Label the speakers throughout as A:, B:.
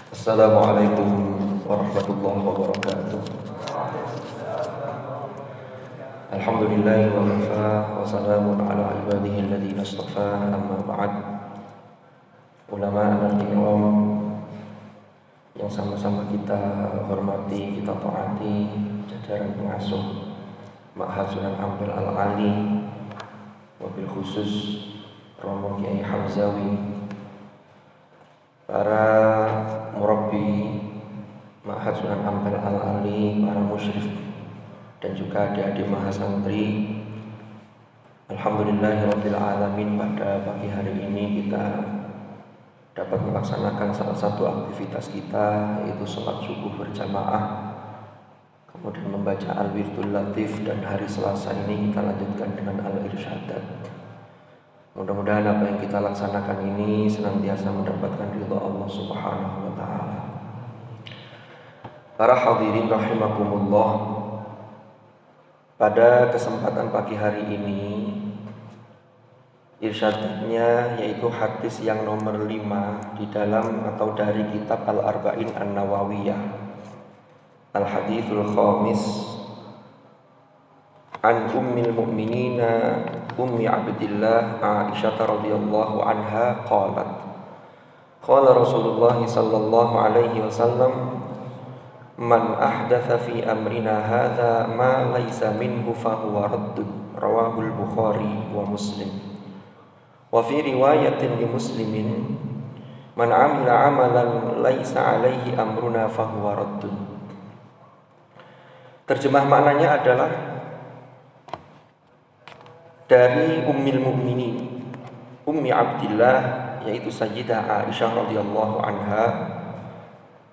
A: Assalamualaikum warahmatullahi wabarakatuh. Alhamdulillahi wa kafa wa salamun ala ibadihi alladhina istafa, amma ba'd. Ulama al-kiram yang sama-sama kita hormati, kita taati, jajaran pengasuh Ma'had Sunan Ampel Al-Ali, wabil khusus Romo Kiai Hamzawi, para murabbi Ma'had Sunan Ampel Al-Ali, para musyrif dan juga adik-adik mahasantri. Alhamdulillahirabbil alamin, pada pagi hari ini kita dapat melaksanakan salah satu aktivitas kita, yaitu sholat subuh berjamaah, kemudian membaca al-wirdul latif, dan hari Selasa ini kita lanjutkan dengan al-irsyadat. Mudah-mudahan apa yang kita laksanakan ini senantiasa mendapatkan ridha Allah Subhanahu wa taala. Para hadirin rahimakumullah, pada kesempatan pagi hari ini irsyadnya yaitu hadis yang nomor 5 di dalam atau dari kitab Al-Arba'in An-Nawawiyah, Al-Hadithul Khamis, an ummil mu'minina ummi Abdillah Aisyah radhiyallahu anha qalat qala Rasulullah sallallahu alaihi wasallam man ahdatha fi amrina hadza ma laysa minhu fahuwa raddun, rawahul Bukhari wa Muslim. Wa fi riwayatin li Muslimin man amila amalan laysa alaihi amruna fahuwa raddun. Terjemah maknanya adalah dari Ummil Mukminin, Ummi Abdillah, yaitu Sayyidah Aisyah radhiyallahu anha.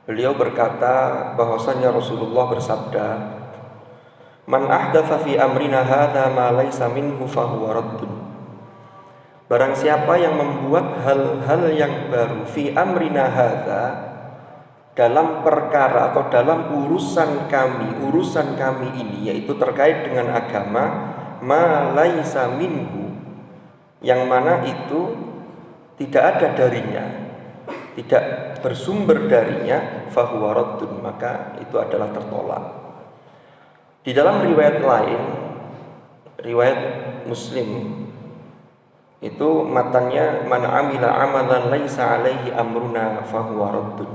A: Beliau berkata bahwasanya Rasulullah bersabda, man ahdatsa fi amrina hadza ma laysa minhu fahuwa raddun. Barang siapa yang membuat hal-hal yang baru fi amrina hadza, dalam perkara atau dalam urusan kami ini, yaitu terkait dengan agama, ma laisa minhu, yang mana itu tidak ada darinya, tidak bersumber darinya, fahuwa raddun, maka itu adalah tertolak. Di dalam riwayat lain, riwayat Muslim, itu matanya man amila amalan laisa alaihi amruna fahuwa raddun.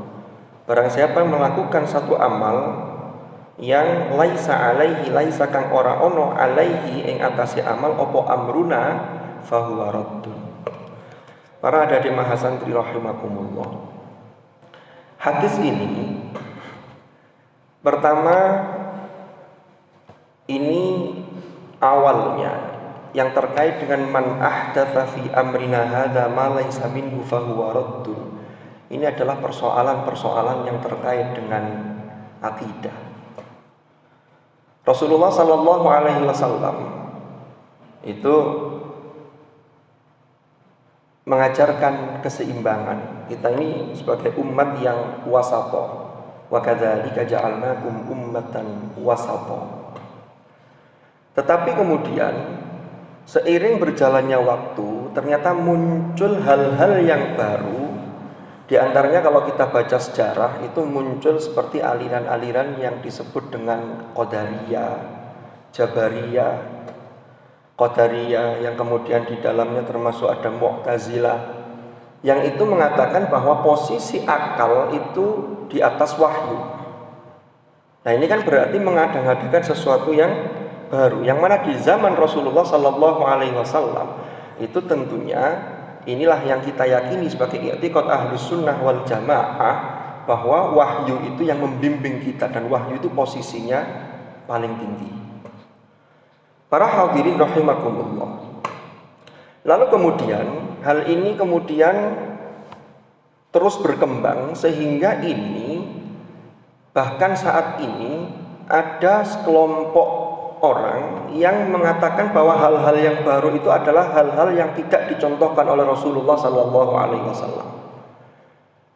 A: Barang siapa melakukan satu amal yang laisa alaihi, laisa kang ora ono alaihi ing atase amal opo amruna fahuwa raddun. Para adik-adik mahasantri rahimakumullah, hadis ini pertama, ini awalnya yang terkait dengan man ahdatsa fi amrina hadza ma laysa minhu fahuwa raddun. Ini adalah persoalan-persoalan yang terkait dengan akidah. Rasulullah sallallahu alaihi wasallam itu mengajarkan keseimbangan. Kita ini sebagai umat yang wasata, wa kadzalika ja'alnakum ummatan wasata. Tetapi kemudian seiring berjalannya waktu, ternyata muncul hal-hal yang baru. Di antaranya kalau kita baca sejarah, itu muncul seperti aliran-aliran yang disebut dengan Qadariyah, Jabariyah, Qadariyah, yang kemudian di dalamnya termasuk ada Mu'tazilah, yang itu mengatakan bahwa posisi akal itu di atas wahyu. Nah, ini kan berarti mengadang-adangkan sesuatu yang baru, yang mana di zaman Rasulullah sallallahu alaihi wasallam itu tentunya inilah yang kita yakini sebagai i'tiqad Ahlus Sunnah wal Jamaah, bahwa wahyu itu yang membimbing kita, dan wahyu itu posisinya paling tinggi. Para hadirin rahimakumullah, lalu kemudian hal ini kemudian terus berkembang sehingga ini bahkan saat ini ada sekelompok orang yang mengatakan bahwa hal-hal yang baru itu adalah hal-hal yang tidak dicontohkan oleh Rasulullah sallallahu alaihi wasallam.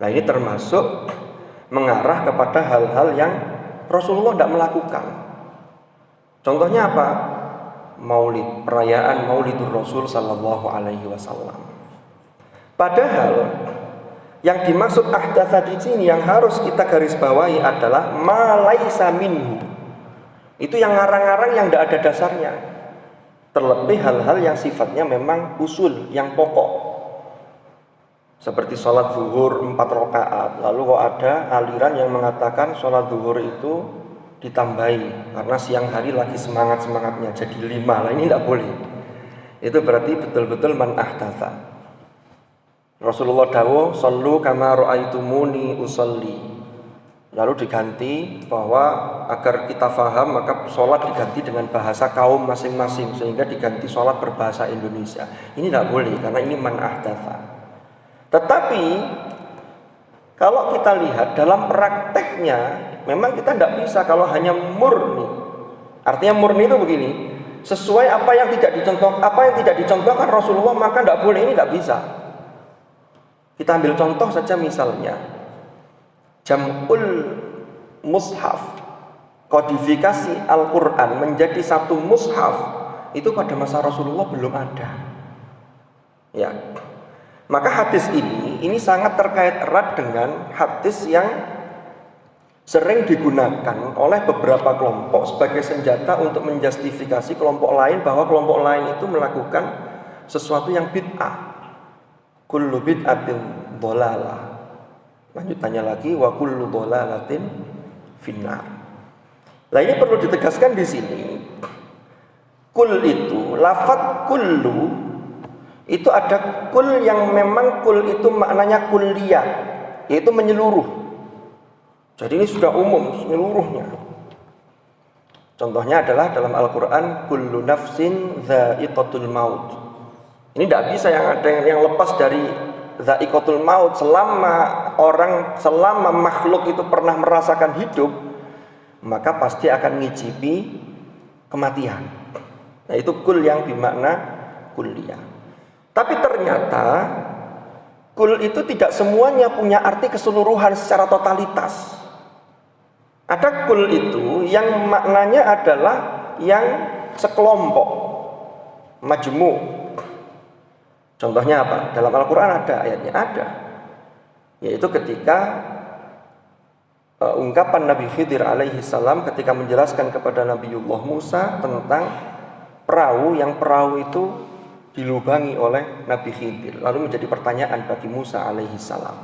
A: Nah, ini termasuk mengarah kepada hal-hal yang Rasulullah tidak melakukan. Contohnya apa? Maulid, perayaan Maulidur Rasul sallallahu alaihi wasallam. Padahal Yang dimaksud ahdatsa di sini yang harus kita garis bawahi adalah ma laisa minhu. Itu yang ngarang-ngarang yang tidak ada dasarnya. Terlebih hal-hal yang sifatnya memang usul, yang pokok. Seperti sholat zuhur 4 rakaat. Lalu kok ada aliran yang mengatakan sholat zuhur itu ditambahi karena siang hari lagi semangat-semangatnya jadi 5. Lah ini tidak boleh. Itu berarti betul-betul man ahdatsa. Rasulullah dawuh, "Shallu kama ra'aitumuni usolli." Lalu diganti bahwa agar kita faham maka sholat diganti dengan bahasa kaum masing-masing sehingga diganti sholat berbahasa Indonesia. Ini tidak boleh karena ini man ahdatsa. Tetapi kalau kita lihat dalam prakteknya memang kita tidak bisa kalau hanya murni. Artinya murni itu begini, sesuai apa yang tidak dicontohkan Rasulullah maka tidak boleh, ini tidak bisa. Kita ambil contoh saja misalnya jam'ul mushaf, kodifikasi Al-Quran menjadi satu mushaf itu pada masa Rasulullah belum ada. Ya, maka hadis ini sangat terkait erat dengan hadis yang sering digunakan oleh beberapa kelompok sebagai senjata untuk menjustifikasi kelompok lain bahwa kelompok lain itu melakukan sesuatu yang bid'ah. Kullu bid'atin dhalalah. Lanjutannya lagi wa kullu dhalalatin finnar. Nah, ini perlu ditegaskan di sini. Kul itu, lafadz kullu itu ada kul yang memang kul itu maknanya kulliyah, yaitu menyeluruh. Jadi ini sudah umum seluruhnya. Contohnya adalah dalam Al-Quran kullu nafsin dha'iqatul maut. Ini tidak bisa yang ada yang lepas dari dha'iqatul maut. Selama makhluk itu pernah merasakan hidup, maka pasti akan ngicipi kematian. Nah, itu kul yang bermakna kulliyah. Tapi ternyata kul itu tidak semuanya punya arti keseluruhan secara totalitas. Ada kul itu yang maknanya adalah yang sekelompok, majmu'. Contohnya apa? Dalam Al-Quran ada ayatnya, ada. Yaitu ketika ungkapan Nabi Khidir alaihi salam ketika menjelaskan kepada Nabiullah Musa tentang perahu, yang perahu itu dilubangi oleh Nabi Khidir. Lalu menjadi pertanyaan bagi Musa alaihi salam.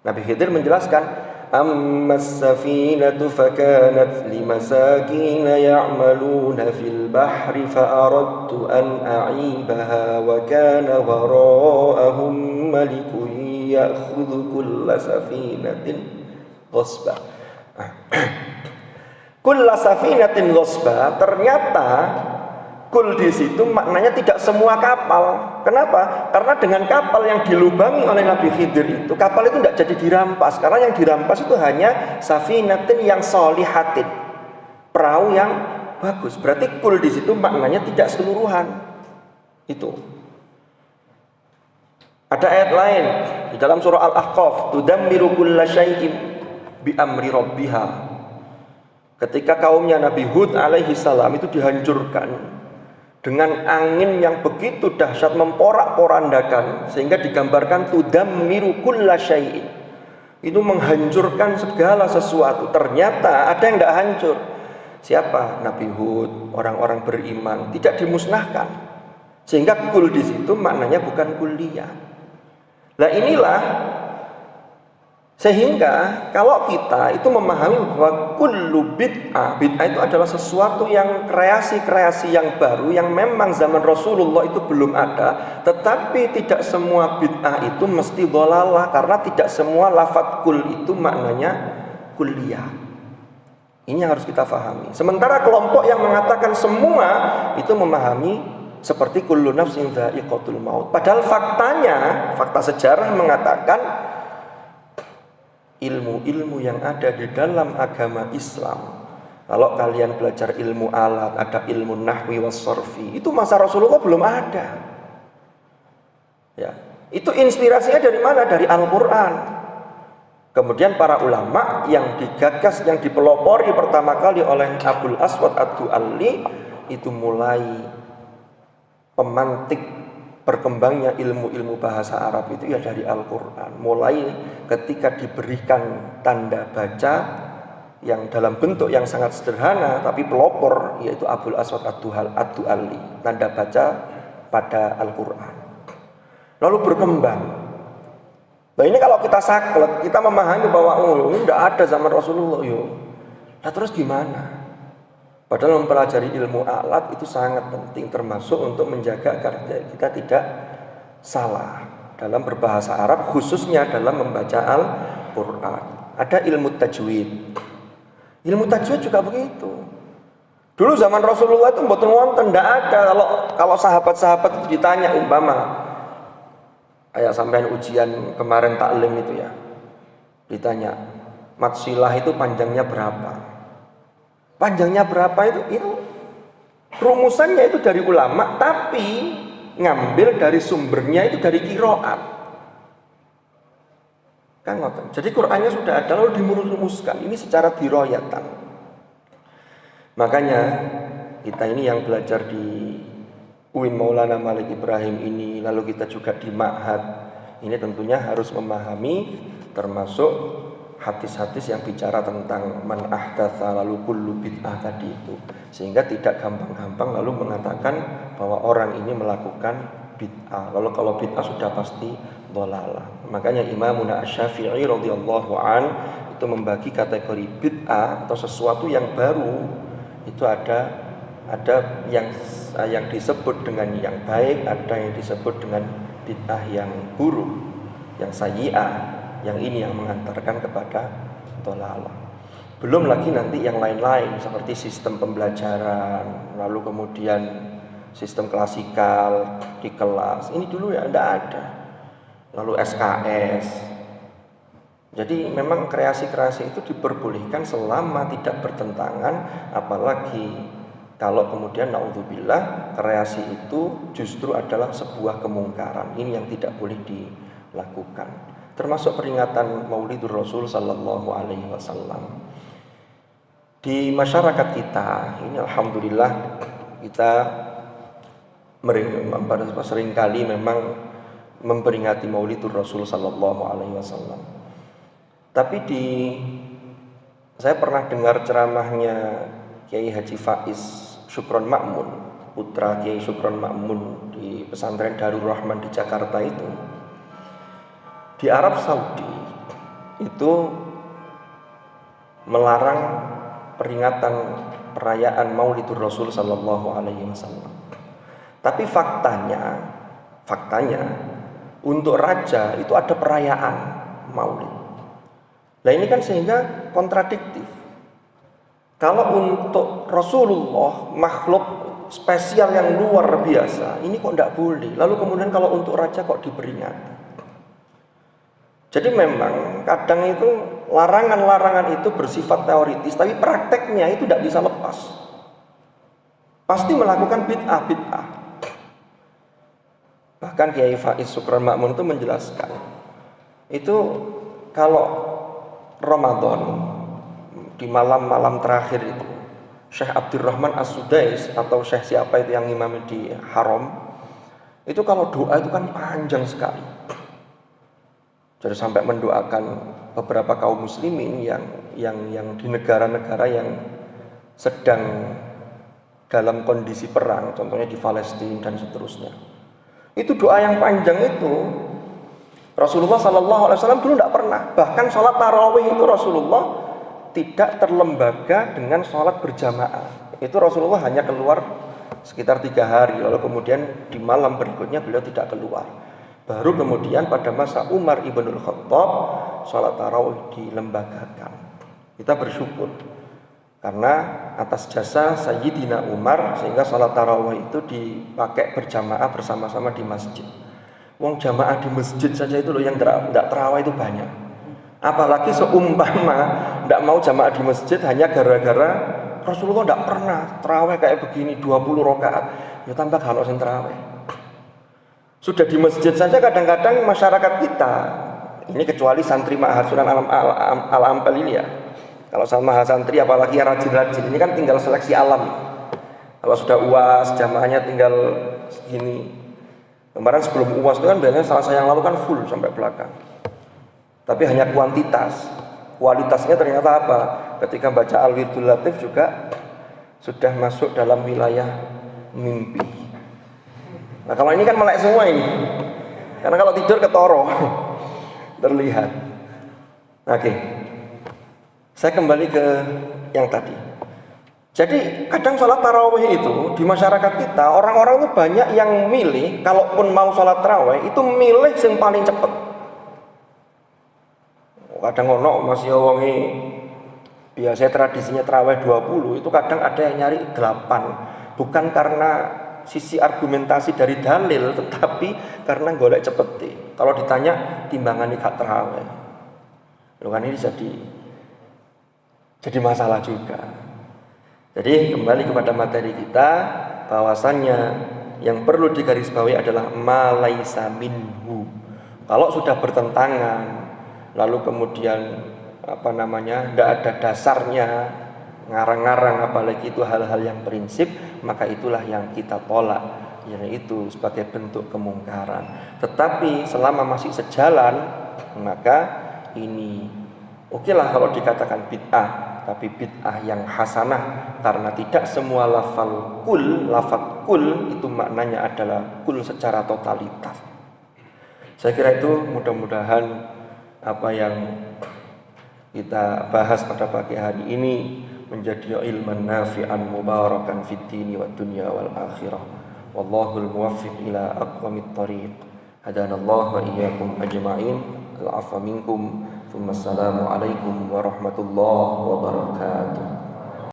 A: Nabi Khidir menjelaskan, ammas safinatu fakanat limasakina ya'maluna fil bahri fa'aradtu an a'ibaha wa kana wara'ahum malikun ya'khudhu kulla safinatin ghasba. Kulla safinatin ghasba, ternyata kul di situ maknanya tidak semua kapal. Kenapa? Karena dengan kapal yang dilubangi oleh Nabi Khidir itu, kapal itu tidak jadi dirampas. Karena yang dirampas itu hanya safinatin yang solihatin, perahu yang bagus. Berarti kul di situ maknanya tidak seluruhan. Itu. Ada ayat lain di dalam surah Al-Ahqaf, tudammiru kulla syai'in bi amri rabbiha. Ketika kaumnya Nabi Hud alaihi salam itu dihancurkan dengan angin yang begitu dahsyat memporak-porandakan, sehingga digambarkan tudammiru kulla syai'in, itu menghancurkan segala sesuatu. Ternyata ada yang tidak hancur. Siapa? Nabi Hud, orang-orang beriman, tidak dimusnahkan. Sehingga kul di situ maknanya bukan kulliyah. Nah, inilah sehingga kalau kita itu memahami bahwa kullu bid'ah itu adalah sesuatu yang kreasi-kreasi yang baru yang memang zaman Rasulullah itu belum ada, tetapi tidak semua bid'ah itu mesti dhalalah, karena tidak semua lafadz kul itu maknanya kulliyah. Ini yang harus kita pahami. Sementara kelompok yang mengatakan semua itu memahami seperti kullu nafsin dha'iqatul maut. Padahal faktanya, fakta sejarah mengatakan ilmu-ilmu yang ada di dalam agama Islam, kalau kalian belajar ilmu alat, ada ilmu nahwi was sorfi, itu masa Rasulullah belum ada. Ya, itu inspirasinya dari mana? Dari Al-Quran. Kemudian para ulama yang digagas, yang dipelopori pertama kali oleh Abul Aswad ad-Du'ali, itu mulai pemantik berkembangnya ilmu-ilmu bahasa Arab itu ya dari Al-Quran. Mulai ketika diberikan tanda baca yang dalam bentuk yang sangat sederhana tapi pelopor, yaitu Abul Aswad Ad-Du'ali, tanda baca pada Al-Quran. Lalu berkembang. Nah ini kalau kita saklek, kita memahami bahwa ini tidak ada zaman Rasulullah. Nah terus gimana? Padahal mempelajari ilmu alat itu sangat penting, termasuk untuk menjaga agar kita tidak salah dalam berbahasa Arab, khususnya dalam membaca Al-Quran. Ada ilmu tajwid. Ilmu tajwid juga begitu. Dulu zaman Rasulullah itu mboten wonten, tidak ada. Kalau sahabat-sahabat itu ditanya, umpama kayak sampean ujian kemarin taklim itu ya, ditanya matsilah itu panjangnya berapa? Panjangnya berapa itu rumusannya itu dari ulama, tapi ngambil dari sumbernya itu dari qiraat. Kan ngoten. Jadi Qur'annya sudah ada lalu dirumuskan. Ini secara dirayatan. Makanya kita ini yang belajar di UIN Maulana Malik Ibrahim ini, lalu kita juga di Ma'had, ini tentunya harus memahami termasuk hadis-hadis yang bicara tentang man ahdatsa lalu kullu bid'ah tadi itu, sehingga tidak gampang-gampang lalu mengatakan bahwa orang ini melakukan bid'ah. Lalu kalau bid'ah sudah pasti dhalalah. Makanya Imamuna Asy-Syafi'i radhiyallahu an itu membagi kategori bid'ah atau sesuatu yang baru itu ada yang disebut dengan yang baik, ada yang disebut dengan bid'ah yang buruk, yang sayyi'ah. Yang ini yang mengantarkan kepada dhalalah. Belum lagi nanti yang lain-lain seperti sistem pembelajaran, lalu kemudian sistem klasikal di kelas. Ini dulu ya tidak ada. Lalu SKS. Jadi memang kreasi-kreasi itu diperbolehkan selama tidak bertentangan, apalagi kalau kemudian naudzubillah kreasi itu justru adalah sebuah kemungkaran. Ini yang tidak boleh dilakukan. Termasuk peringatan Maulidur Rasul Sallallahu Alaihi Wasallam. Di masyarakat kita ini alhamdulillah kita seringkali memang memperingati Maulidur Rasul Sallallahu Alaihi Wasallam. Tapi saya pernah dengar ceramahnya Kiai Haji Faiz Syukron Ma'mun, putra Kiai Syukron Ma'mun di pesantren Darul Rahman di Jakarta itu. Di Arab Saudi itu melarang peringatan perayaan Maulidur Rasul Sallallahu Alaihi Wasallam. Tapi faktanya untuk raja itu ada perayaan Maulid. Nah ini kan sehingga kontradiktif. Kalau untuk Rasulullah makhluk spesial yang luar biasa, ini kok tidak boleh. Lalu kemudian kalau untuk raja kok diperingati. Jadi memang kadang itu larangan-larangan itu bersifat teoritis, tapi prakteknya itu tidak bisa lepas. Pasti melakukan bid'ah. Bahkan Kiai Faiz Syukron Ma'mun itu menjelaskan, itu kalau Ramadan di malam-malam terakhir itu Syekh Abdurrahman As-Sudais atau Syekh siapa itu yang imam di Haram, itu kalau doa itu kan panjang sekali. Jadi sampai mendoakan beberapa kaum muslimin yang di negara-negara yang sedang dalam kondisi perang, contohnya di Palestina dan seterusnya. Itu doa yang panjang itu Rasulullah SAW dulu tidak pernah. Bahkan sholat tarawih itu Rasulullah tidak terlembaga dengan sholat berjamaah. Itu Rasulullah hanya keluar sekitar 3 hari, lalu kemudian di malam berikutnya beliau tidak keluar. Baru kemudian pada masa Umar Ibnul Khattab sholat tarawih dilembagakan. Kita bersyukur karena atas jasa Sayyidina Umar sehingga sholat tarawih itu dipakai berjamaah bersama-sama di masjid. Wong jamaah di masjid saja itu loh yang tidak tarawih itu banyak. Apalagi seumpama tidak mau jamaah di masjid hanya gara-gara Rasulullah tidak pernah tarawih kayak begini 20 rakaat. Ya tambah kalau sing tarawih. Sudah di masjid saja kadang-kadang masyarakat kita, ini kecuali santri Ma'had Sunan Al-Ampel ini ya. Kalau sama santri apalagi yang rajin-rajin, ini kan tinggal seleksi alam. Kalau sudah UAS, jamaahnya tinggal segini. Kemarin sebelum UAS itu kan biasanya Selasa yang lalu kan full sampai belakang. Tapi hanya kuantitas. Kualitasnya ternyata apa? Ketika baca Al-Wirdul Latif juga sudah masuk dalam wilayah mimpi. Nah kalau ini kan melek semua ini. Karena kalau tidur ketoro terlihat. Oke. Saya kembali ke yang tadi. Jadi kadang sholat tarawih itu di masyarakat kita orang-orang itu banyak yang milih, kalaupun mau sholat tarawih itu milih yang paling cepat. Kadang ono masih wongi biasanya tradisinya tarawih 20, itu kadang ada yang nyari 8. Bukan karena sisi argumentasi dari dalil, tetapi karena golek cepet. Kalau ditanya timbangan gak tarawih, lo kan ini jadi masalah juga. Jadi kembali kepada materi kita, bahwasannya yang perlu digarisbawahi adalah ma laisa minhu. Kalau sudah bertentangan, lalu kemudian tidak ada dasarnya, ngarang-ngarang, apalagi itu hal-hal yang prinsip, maka itulah yang kita tolak, yaitu sebagai bentuk kemungkaran. Tetapi selama masih sejalan, maka ini okelah kalau dikatakan bid'ah, tapi bid'ah yang hasanah, karena tidak semua lafal kul itu maknanya adalah kul secara totalitas. Saya kira itu mudah-mudahan apa yang kita bahas pada pagi hari ini menjadi ilman nafi'an mubarakan fid dini wad dunya wal akhirah. Wallahul muwaffiq ila aqwamit thariq. Hadanallahu wa iyyakum ajma'in. Al-'afwa minkum. Assalamualaikum warahmatullahi wabarakatuh.